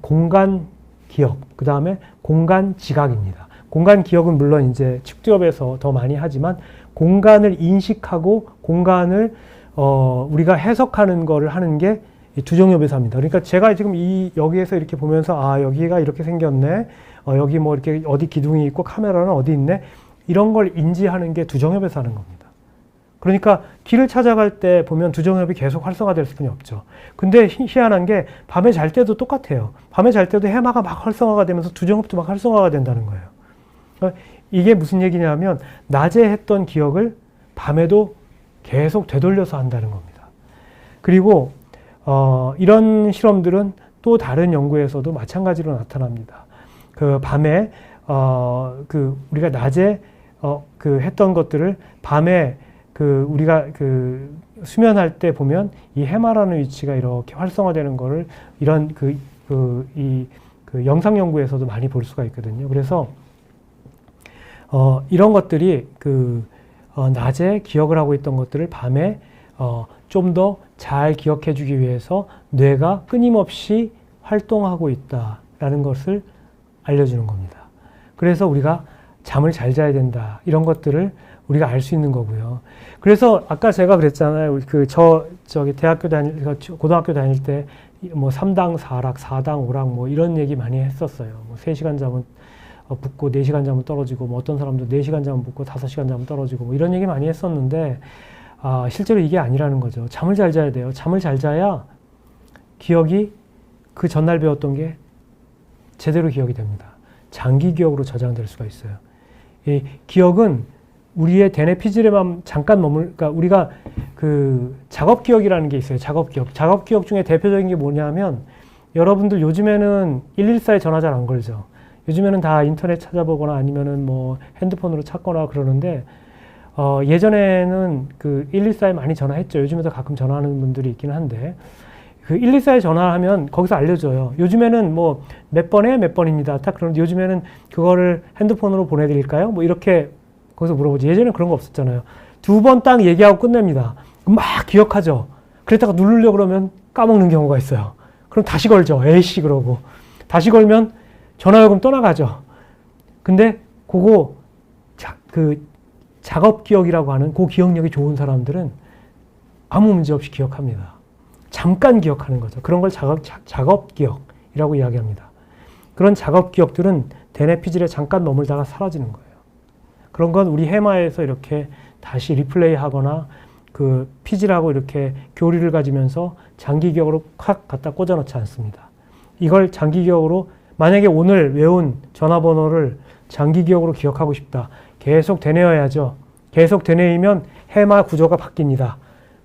공간 기억, 그 다음에 공간 지각입니다. 공간 기억은 물론 이제 측두엽에서 더 많이 하지만, 공간을 인식하고 공간을 우리가 해석하는 거를 하는 게 이 두정엽에서 합니다. 그러니까 제가 지금 여기에서 이렇게 보면서, 여기가 이렇게 생겼네, 여기 뭐 이렇게 어디 기둥이 있고 카메라는 어디 있네, 이런 걸 인지하는 게 두정엽에서 하는 겁니다. 그러니까 길을 찾아갈 때 보면 두정엽이 계속 활성화될 수뿐이 없죠. 근데 희한한 게 밤에 잘 때도 똑같아요. 밤에 잘 때도 해마가 막 활성화가 되면서 두정엽도 막 활성화가 된다는 거예요. 이게 무슨 얘기냐면, 낮에 했던 기억을 밤에도 계속 되돌려서 한다는 겁니다. 그리고 이런 실험들은 또 다른 연구에서도 마찬가지로 나타납니다. 밤에 우리가 낮에 했던 것들을 밤에 우리가 수면할 때 보면 이 해마라는 위치가 이렇게 활성화되는 거를 이런 영상 연구에서도 많이 볼 수가 있거든요. 그래서 이런 것들이 낮에 기억을 하고 있던 것들을 밤에 좀 더 잘 기억해 주기 위해서 뇌가 끊임없이 활동하고 있다라는 것을 알려주는 겁니다. 그래서 우리가 잠을 잘 자야 된다, 이런 것들을 우리가 알 수 있는 거고요. 그래서 아까 제가 그랬잖아요. 저기 고등학교 다닐 때 뭐 3당 4락, 4당 5락 뭐 이런 얘기 많이 했었어요. 뭐 3시간 자면 붙고 4시간 자면 떨어지고, 뭐 어떤 사람도 4시간 자면 붙고 5시간 자면 떨어지고, 뭐 이런 얘기 많이 했었는데, 실제로 이게 아니라는 거죠. 잠을 잘 자야 돼요. 잠을 잘 자야 기억이 그 전날 배웠던 게 제대로 기억이 됩니다. 장기 기억으로 저장될 수가 있어요. 이 기억은 우리의 대뇌 피질에만 잠깐 그러니까 우리가 작업 기억이라는 게 있어요. 작업 기억 중에 대표적인 게 뭐냐면, 여러분들 요즘에는 114에 전화 잘 안 걸죠. 요즘에는 다 인터넷 찾아보거나 아니면은 뭐 핸드폰으로 찾거나 그러는데, 예전에는 114에 많이 전화했죠. 요즘에도 가끔 전화하는 분들이 있긴 한데, 114에 전화하면 거기서 알려줘요. 요즘에는 뭐 몇 번에 몇 번입니다. 딱 그러는데, 요즘에는 그거를 핸드폰으로 보내드릴까요? 뭐 이렇게 거기서 물어보지. 예전에 그런 거 없었잖아요. 2번 딱 얘기하고 끝냅니다. 막 기억하죠. 그랬다가 누르려고 그러면 까먹는 경우가 있어요. 그럼 다시 걸죠. 에이씨 그러고. 다시 걸면 전화요금 떠나가죠. 근데 그거 작업 기억이라고 하는 그 기억력이 좋은 사람들은 아무 문제 없이 기억합니다. 잠깐 기억하는 거죠. 그런 걸 작업 기억이라고 이야기합니다. 그런 작업 기억들은 대뇌 피질에 잠깐 머물다가 사라지는 거예요. 그런 건 우리 해마에서 이렇게 다시 리플레이 하거나 그 피질하고 이렇게 교리를 가지면서 장기 기억으로 확 갖다 꽂아 넣지 않습니다. 이걸 장기 기억으로 만약에 오늘 외운 전화번호를 장기 기억으로 기억하고 싶다. 계속 되뇌어야죠. 계속 되뇌이면 해마 구조가 바뀝니다.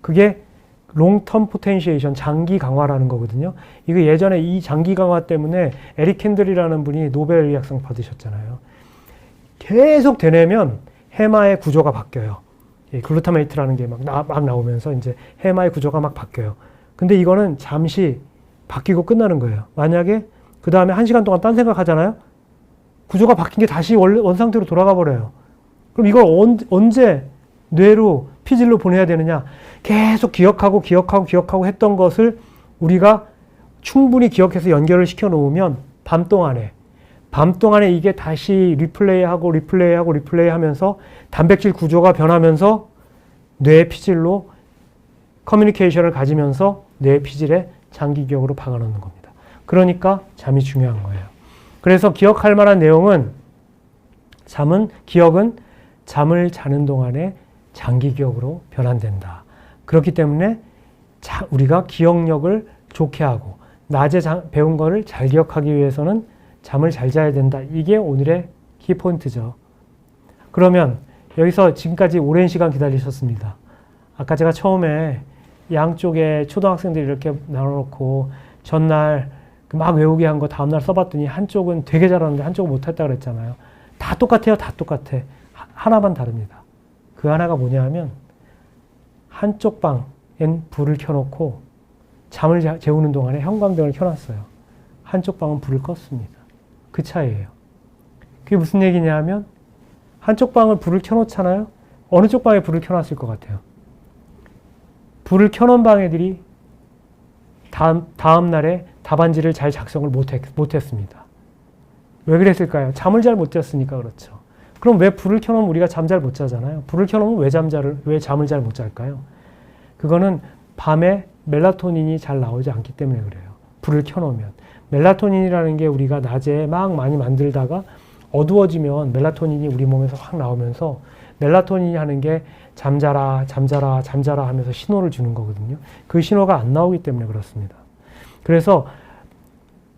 그게 롱텀 포텐시에이션, 장기 강화라는 거거든요. 이거 예전에 이 장기 강화 때문에 에릭 캔들이라는 분이 노벨 의학상 받으셨잖아요. 계속 되뇌면 해마의 구조가 바뀌어요. 글루타메이트라는 게 막 나오면서 이제 해마의 구조가 막 바뀌어요. 근데 이거는 잠시 바뀌고 끝나는 거예요. 만약에 그 다음에 1시간 동안 딴 생각 하잖아요. 구조가 바뀐 게 다시 원상태로 돌아가 버려요. 그럼 이걸 언제 뇌로 피질로 보내야 되느냐? 계속 기억하고 했던 것을 우리가 충분히 기억해서 연결을 시켜 놓으면 밤 동안에 이게 다시 리플레이하고 하면서 단백질 구조가 변하면서 뇌 피질로 커뮤니케이션을 가지면서 뇌 피질에 장기 기억으로 박아놓는 겁니다. 그러니까 잠이 중요한 거예요. 그래서 기억할 만한 내용은 기억은 잠을 자는 동안에 장기 기억으로 변환된다. 그렇기 때문에 우리가 기억력을 좋게 하고 낮에 배운 거를 잘 기억하기 위해서는 잠을 잘 자야 된다. 이게 오늘의 키포인트죠. 그러면 여기서 지금까지 오랜 시간 기다리셨습니다. 아까 제가 처음에 양쪽에 초등학생들이 이렇게 나눠놓고 전날 막 외우게 한 거 다음날 써봤더니 한쪽은 되게 잘하는데 한쪽은 못했다 그랬잖아요. 다 똑같아요. 다 똑같아. 하나만 다릅니다. 그 하나가 뭐냐 하면 한쪽 방엔 불을 켜놓고 잠을 재우는 동안에 형광등을 켜놨어요. 한쪽 방은 불을 껐습니다. 그 차이예요. 그게 무슨 얘기냐 하면 한쪽 방을 불을 켜놓잖아요. 어느 쪽 방에 불을 켜놨을 것 같아요. 불을 켜놓은 방 애들이 다음 날에 답안지를 잘 작성을 못했습니다. 왜 그랬을까요? 잠을 잘 못 잤으니까 그렇죠. 그럼 왜 불을 켜놓으면 우리가 잠 잘 못 자잖아요. 불을 켜놓으면 왜 잠을 잘 못 잘까요? 그거는 밤에 멜라토닌이 잘 나오지 않기 때문에 그래요. 불을 켜놓으면. 멜라토닌이라는 게 우리가 낮에 막 많이 만들다가 어두워지면 멜라토닌이 우리 몸에서 확 나오면서 멜라토닌이 하는 게 잠자라 하면서 신호를 주는 거거든요. 그 신호가 안 나오기 때문에 그렇습니다. 그래서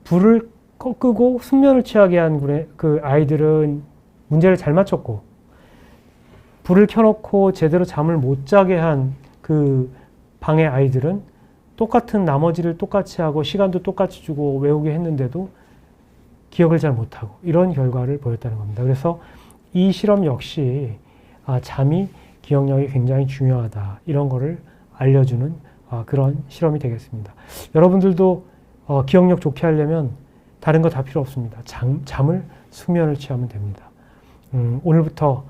불을 끄고 숙면을 취하게 한 그 아이들은 문제를 잘 맞췄고, 불을 켜놓고 제대로 잠을 못 자게 한 그 방의 아이들은 똑같은 나머지를 똑같이 하고 시간도 똑같이 주고 외우게 했는데도 기억을 잘 못하고 이런 결과를 보였다는 겁니다. 그래서 이 실험 역시 잠이 기억력이 굉장히 중요하다. 이런 거를 알려주는 그런 실험이 되겠습니다. 여러분들도 기억력 좋게 하려면 다른 거 다 필요 없습니다. 숙면을 취하면 됩니다. 오늘부터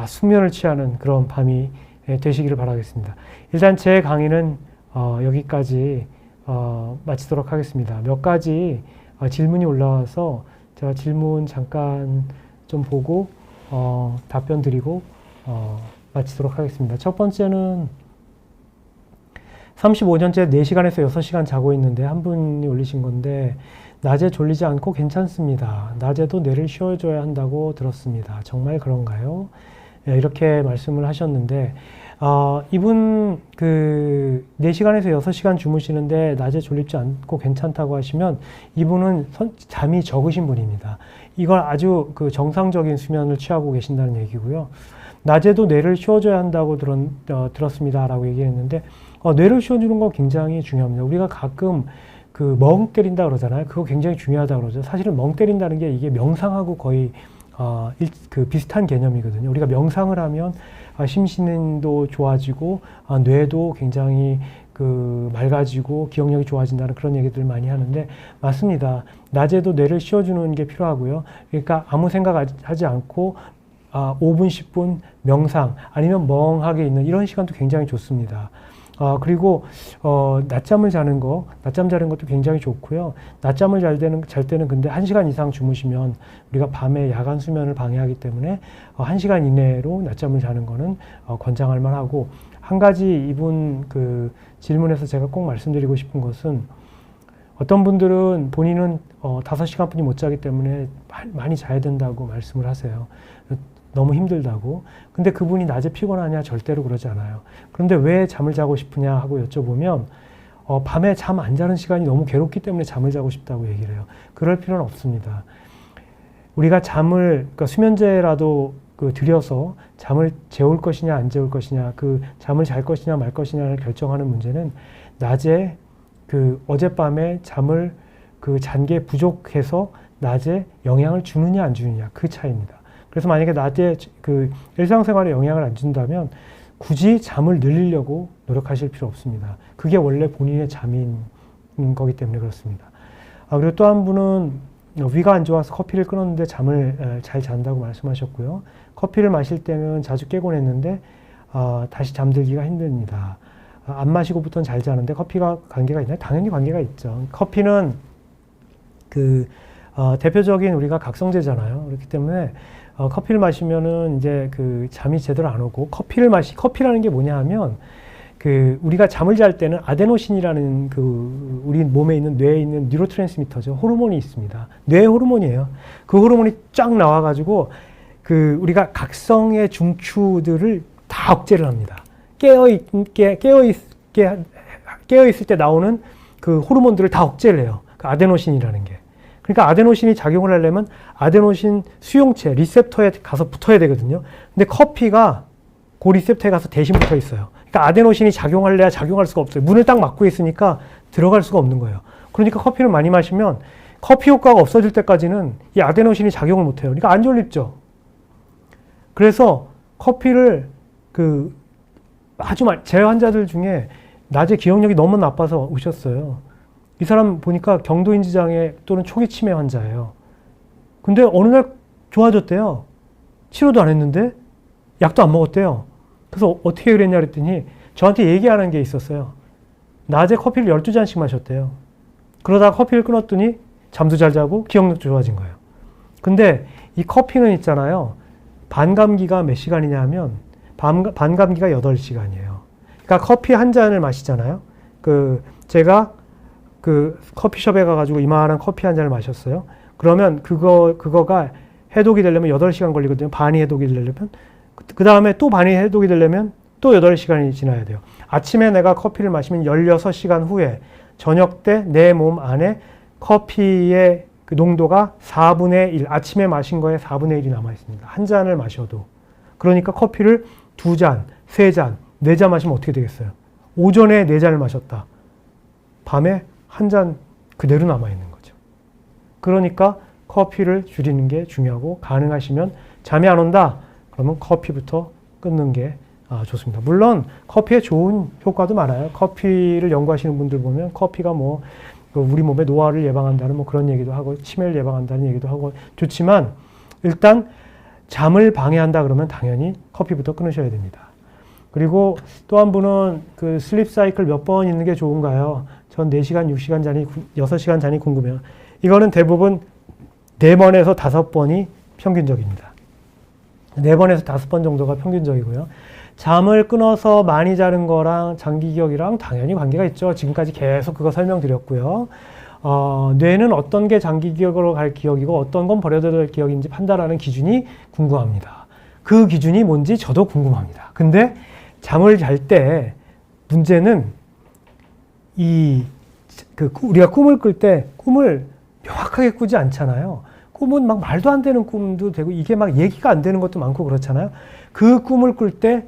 숙면을 취하는 그런 밤이 되시기를 바라겠습니다. 일단 제 강의는 여기까지 마치도록 하겠습니다. 몇 가지 질문이 올라와서 제가 질문 잠깐 좀 보고 답변 드리고 마치도록 하겠습니다. 첫 번째는 35년째 4시간에서 6시간 자고 있는데 한 분이 올리신 건데 낮에 졸리지 않고 괜찮습니다. 낮에도 뇌를 쉬어줘야 한다고 들었습니다. 정말 그런가요? 이렇게 말씀을 하셨는데 이분 4시간에서 6시간 주무시는데 낮에 졸립지 않고 괜찮다고 하시면 이분은 잠이 적으신 분입니다. 이걸 아주 정상적인 수면을 취하고 계신다는 얘기고요. 낮에도 뇌를 쉬어줘야 한다고 들었습니다. 라고 얘기했는데 뇌를 쉬어주는 건 굉장히 중요합니다. 우리가 가끔 멍 때린다 그러잖아요. 그거 굉장히 중요하다 그러죠. 사실은 멍 때린다는 게 이게 명상하고 거의 비슷한 개념이거든요. 우리가 명상을 하면 심신도 좋아지고 뇌도 굉장히 맑아지고 기억력이 좋아진다는 그런 얘기들 많이 하는데 맞습니다. 낮에도 뇌를 쉬어주는 게 필요하고요. 그러니까 아무 생각 하지 않고 5분, 10분 명상 아니면 멍하게 있는 이런 시간도 굉장히 좋습니다. 그리고 낮잠을 자는 거, 낮잠 자는 것도 굉장히 좋고요. 낮잠을 잘 때는 근데 1시간 이상 주무시면 우리가 밤에 야간 수면을 방해하기 때문에 1시간 이내로 낮잠을 자는 거는 권장할 만하고, 한 가지 이분 그 질문에서 제가 꼭 말씀드리고 싶은 것은, 어떤 분들은 본인은 5시간뿐이 못 자기 때문에 많이 자야 된다고 말씀을 하세요. 너무 힘들다고. 근데 그분이 낮에 피곤하냐? 절대로 그러지 않아요. 그런데 왜 잠을 자고 싶으냐 하고 여쭤보면 밤에 잠 안 자는 시간이 너무 괴롭기 때문에 잠을 자고 싶다고 얘기를 해요. 그럴 필요는 없습니다. 우리가 그러니까 수면제라도 들여서 잠을 재울 것이냐 안 재울 것이냐, 그 잠을 잘 것이냐 말 것이냐를 결정하는 문제는 낮에 어젯밤에 잠을 잔 게 부족해서 낮에 영향을 주느냐 안 주느냐, 그 차이입니다. 그래서 만약에 낮에 일상생활에 영향을 안 준다면 굳이 잠을 늘리려고 노력하실 필요 없습니다. 그게 원래 본인의 잠인 거기 때문에 그렇습니다. 그리고 또 한 분은 위가 안 좋아서 커피를 끊었는데 잠을 잘 잔다고 말씀하셨고요. 커피를 마실 때는 자주 깨곤 했는데 다시 잠들기가 힘듭니다. 안 마시고부터는 잘 자는데 커피가 관계가 있나요? 당연히 관계가 있죠. 커피는 대표적인 우리가 각성제잖아요. 그렇기 때문에 커피를 마시면은 이제 잠이 제대로 안 오고, 커피라는 게 뭐냐 하면 우리가 잠을 잘 때는 아데노신이라는 우리 몸에 있는, 뇌에 있는 뉴로트랜스미터죠. 호르몬이 있습니다. 뇌 호르몬이에요. 그 호르몬이 쫙 나와가지고 우리가 각성의 중추들을 다 억제를 합니다. 깨어있을 때 나오는 그 호르몬들을 다 억제를 해요. 아데노신이라는 게. 그러니까 아데노신이 작용을 하려면 아데노신 수용체, 리셉터에 가서 붙어야 되거든요. 근데 커피가 그 리셉터에 가서 대신 붙어 있어요. 그러니까 아데노신이 작용할래야 작용할 수가 없어요. 문을 딱 막고 있으니까 들어갈 수가 없는 거예요. 그러니까 커피를 많이 마시면 커피 효과가 없어질 때까지는 이 아데노신이 작용을 못 해요. 그러니까 안 졸립죠. 그래서 커피를 제 환자들 중에 낮에 기억력이 너무 나빠서 오셨어요. 이 사람 보니까 경도인지 장애 또는 초기 치매 환자예요. 근데 어느 날 좋아졌대요. 치료도 안 했는데 약도 안 먹었대요. 그래서 어떻게 그랬냐 그랬더니 저한테 얘기하는 게 있었어요. 낮에 커피를 12잔씩 마셨대요. 그러다가 커피를 끊었더니 잠도 잘 자고 기억력도 좋아진 거예요. 근데 이 커피는 있잖아요. 반감기가 몇 시간이냐 하면 반감기가 8시간이에요. 그러니까 커피 한 잔을 마시잖아요. 제가 커피숍에 가가지고 이만한 커피 한 잔을 마셨어요. 그러면 그거가 해독이 되려면 8시간 걸리거든요. 반이 해독이 되려면. 그 다음에 또 반이 해독이 되려면 또 8시간이 지나야 돼요. 아침에 내가 커피를 마시면 16시간 후에 저녁 때 내 몸 안에 커피의 농도가 4분의 1, 아침에 마신 거에 4분의 1이 남아 있습니다. 한 잔을 마셔도. 그러니까 커피를 2잔, 3잔, 4잔 마시면 어떻게 되겠어요? 오전에 4잔을 마셨다. 밤에 한 잔 그대로 남아있는 거죠. 그러니까 커피를 줄이는 게 중요하고, 가능하시면 잠이 안 온다? 그러면 커피부터 끊는 게 좋습니다. 물론 커피에 좋은 효과도 많아요. 커피를 연구하시는 분들 보면 커피가 우리 몸의 노화를 예방한다는 그런 얘기도 하고 치매를 예방한다는 얘기도 하고 좋지만, 일단 잠을 방해한다 그러면 당연히 커피부터 끊으셔야 됩니다. 그리고 또 한 분은 슬립 사이클 몇 번 있는 게 좋은가요? 전 4시간, 6시간 잔이, 6시간 잔이 궁금해요. 이거는 대부분 4번에서 5번이 평균적입니다. 4번에서 5번 정도가 평균적이고요. 잠을 끊어서 많이 자는 거랑 장기 기억이랑 당연히 관계가 있죠. 지금까지 계속 그거 설명드렸고요. 뇌는 어떤 게 장기 기억으로 갈 기억이고 어떤 건 버려둬야 될 기억인지 판단하는 기준이 궁금합니다. 그 기준이 뭔지 저도 궁금합니다. 근데 잠을 잘 때 문제는 우리가 꿈을 꿀 때 꿈을 명확하게 꾸지 않잖아요. 꿈은 막 말도 안 되는 꿈도 되고 이게 막 얘기가 안 되는 것도 많고 그렇잖아요. 그 꿈을 꿀 때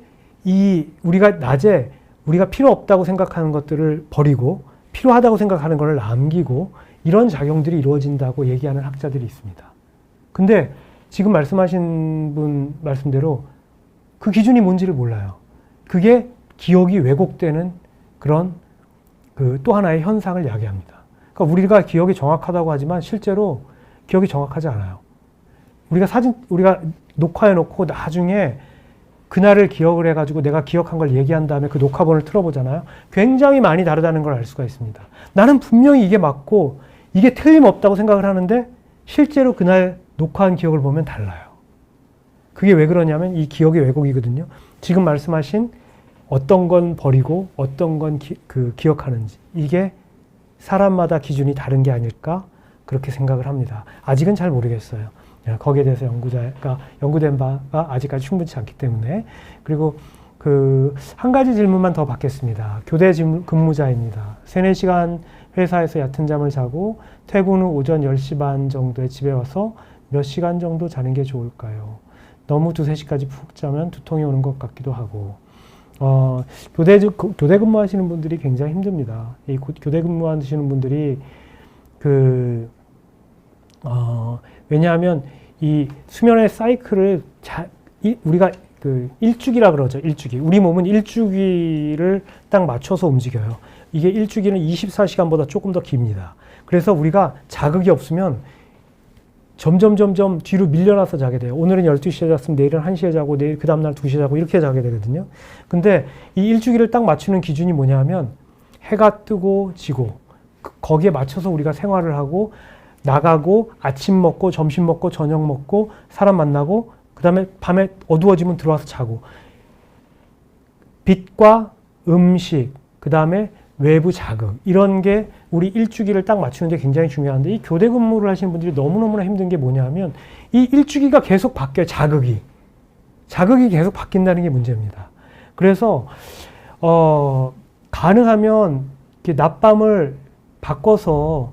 우리가 낮에 우리가 필요 없다고 생각하는 것들을 버리고 필요하다고 생각하는 것을 남기고 이런 작용들이 이루어진다고 얘기하는 학자들이 있습니다. 근데 지금 말씀하신 분 말씀대로 그 기준이 뭔지를 몰라요. 그게 기억이 왜곡되는 그런 또 하나의 현상을 야기합니다. 그러니까 우리가 기억이 정확하다고 하지만 실제로 기억이 정확하지 않아요. 우리가 녹화해 놓고 나중에 그날을 기억을 해가지고 내가 기억한 걸 얘기한 다음에 그 녹화본을 틀어보잖아요. 굉장히 많이 다르다는 걸 알 수가 있습니다. 나는 분명히 이게 맞고 이게 틀림없다고 생각을 하는데 실제로 그날 녹화한 기억을 보면 달라요. 그게 왜 그러냐면 이 기억의 왜곡이거든요. 지금 말씀하신 어떤 건 버리고 어떤 건 기억하는지, 이게 사람마다 기준이 다른 게 아닐까 그렇게 생각을 합니다. 아직은 잘 모르겠어요. 거기에 대해서 연구된 바가 아직까지 충분치 않기 때문에. 그리고 한 가지 질문만 더 받겠습니다. 교대 근무자입니다. 3-4시간 회사에서 얕은 잠을 자고 퇴근 후 오전 10시 반 정도에 집에 와서 몇 시간 정도 자는 게 좋을까요? 너무 2-3시까지 푹 자면 두통이 오는 것 같기도 하고. 교대 근무하시는 분들이 굉장히 힘듭니다. 이 교대 근무하시는 분들이 왜냐하면 이 수면의 사이클을 우리가 일주기라 그러죠. 일주기. 우리 몸은 일주기를 딱 맞춰서 움직여요. 이게 일주기는 24시간보다 조금 더 깁니다. 그래서 우리가 자극이 없으면 점점 뒤로 밀려나서 자게 돼요. 오늘은 12시에 잤으면 내일은 1시에 자고 내일 그 다음날 2시에 자고 이렇게 자게 되거든요. 근데 이 일주기를 딱 맞추는 기준이 뭐냐면 해가 뜨고 지고 거기에 맞춰서 우리가 생활을 하고 나가고 아침 먹고 점심 먹고 저녁 먹고 사람 만나고 그 다음에 밤에 어두워지면 들어와서 자고, 빛과 음식 그 다음에 외부 자극, 이런 게 우리 일주기를 딱 맞추는 데 굉장히 중요한데, 이 교대 근무를 하시는 분들이 너무너무나 힘든 게 뭐냐면 이 일주기가 계속 바뀌어요. 자극이 계속 바뀐다는 게 문제입니다. 그래서 가능하면 낮밤을 바꿔서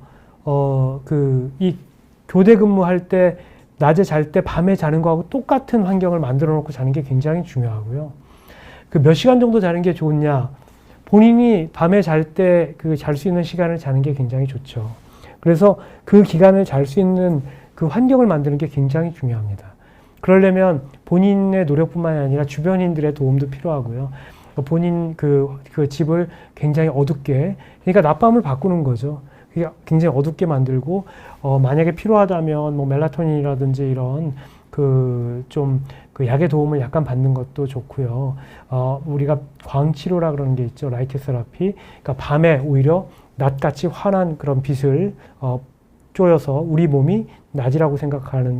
이 교대 근무할 때 낮에 잘 때 밤에 자는 거하고 똑같은 환경을 만들어 놓고 자는 게 굉장히 중요하고요. 몇 시간 정도 자는 게 좋으냐, 본인이 밤에 잘 때 잘 수 있는 시간을 자는 게 굉장히 좋죠. 그래서 그 기간을 잘 수 있는 그 환경을 만드는 게 굉장히 중요합니다. 그러려면 본인의 노력뿐만이 아니라 주변인들의 도움도 필요하고요. 본인 그 집을 굉장히 어둡게, 그러니까 낮밤을 바꾸는 거죠. 굉장히 어둡게 만들고, 만약에 필요하다면 뭐 멜라토닌이라든지 이런 약의 도움을 약간 받는 것도 좋고요. 우리가 광치료라 그러는 게 있죠. 라이트 세라피. 그러니까 밤에 오히려 낮같이 환한 그런 빛을 쪼여서 우리 몸이 낮이라고 생각하는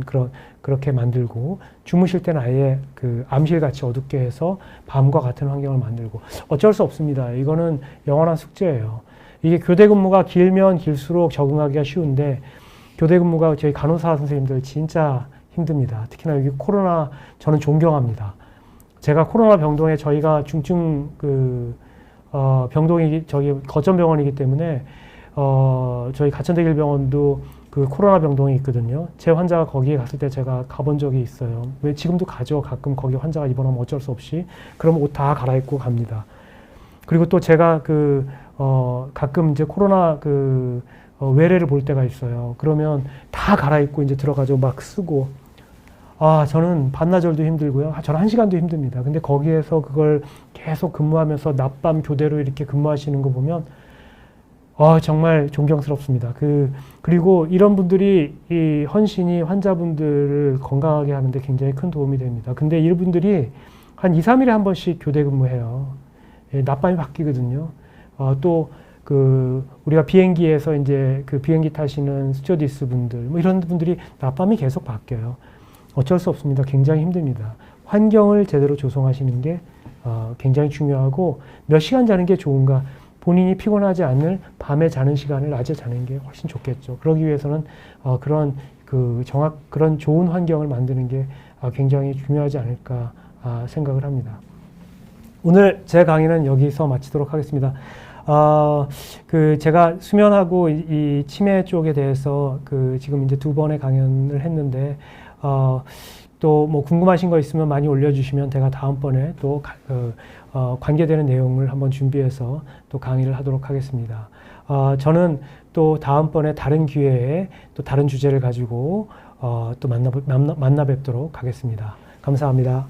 그렇게 만들고, 주무실 때는 아예 암실같이 어둡게 해서 밤과 같은 환경을 만들고. 어쩔 수 없습니다. 이거는 영원한 숙제예요. 이게 교대 근무가 길면 길수록 적응하기가 쉬운데, 교대 근무가 저희 간호사 선생님들 진짜 힘듭니다. 특히나 여기 코로나, 저는 존경합니다. 제가 코로나 병동에, 저희가 중증 병동이 거점병원이기 때문에 저희 가천대길병원도 코로나 병동이 있거든요. 제 환자가 거기에 갔을 때 제가 가본 적이 있어요. 왜 지금도 가죠. 가끔 거기 환자가 입원하면 어쩔 수 없이. 그럼 옷 다 갈아입고 갑니다. 그리고 또 제가 가끔 이제 코로나 외래를 볼 때가 있어요. 그러면 다 갈아입고 이제 들어가죠. 막 쓰고. 저는 반나절도 힘들고요. 저는 1시간도 힘듭니다. 근데 거기에서 그걸 계속 근무하면서 낮밤 교대로 이렇게 근무하시는 거 보면 정말 존경스럽습니다. 그리고 이런 분들이, 이 헌신이 환자분들을 건강하게 하는데 굉장히 큰 도움이 됩니다. 근데 이분들이 한 2-3일에 한 번씩 교대 근무해요. 낮밤이 바뀌거든요. 또 우리가 비행기에서 이제 비행기 타시는 스튜어디스 분들, 뭐 이런 분들이 낮밤이 계속 바뀌어요. 어쩔 수 없습니다. 굉장히 힘듭니다. 환경을 제대로 조성하시는 게 굉장히 중요하고, 몇 시간 자는 게 좋은가, 본인이 피곤하지 않을 밤에 자는 시간을 낮에 자는 게 훨씬 좋겠죠. 그러기 위해서는 그런 좋은 환경을 만드는 게 굉장히 중요하지 않을까 생각을 합니다. 오늘 제 강의는 여기서 마치도록 하겠습니다. 제가 수면하고 이 치매 쪽에 대해서 지금 이제 2번의 강연을 했는데, 또 뭐 궁금하신 거 있으면 많이 올려주시면 제가 다음번에 또 관계되는 내용을 한번 준비해서 또 강의를 하도록 하겠습니다. 저는 또 다음번에 다른 기회에 또 다른 주제를 가지고 또 만나 뵙도록 하겠습니다. 감사합니다.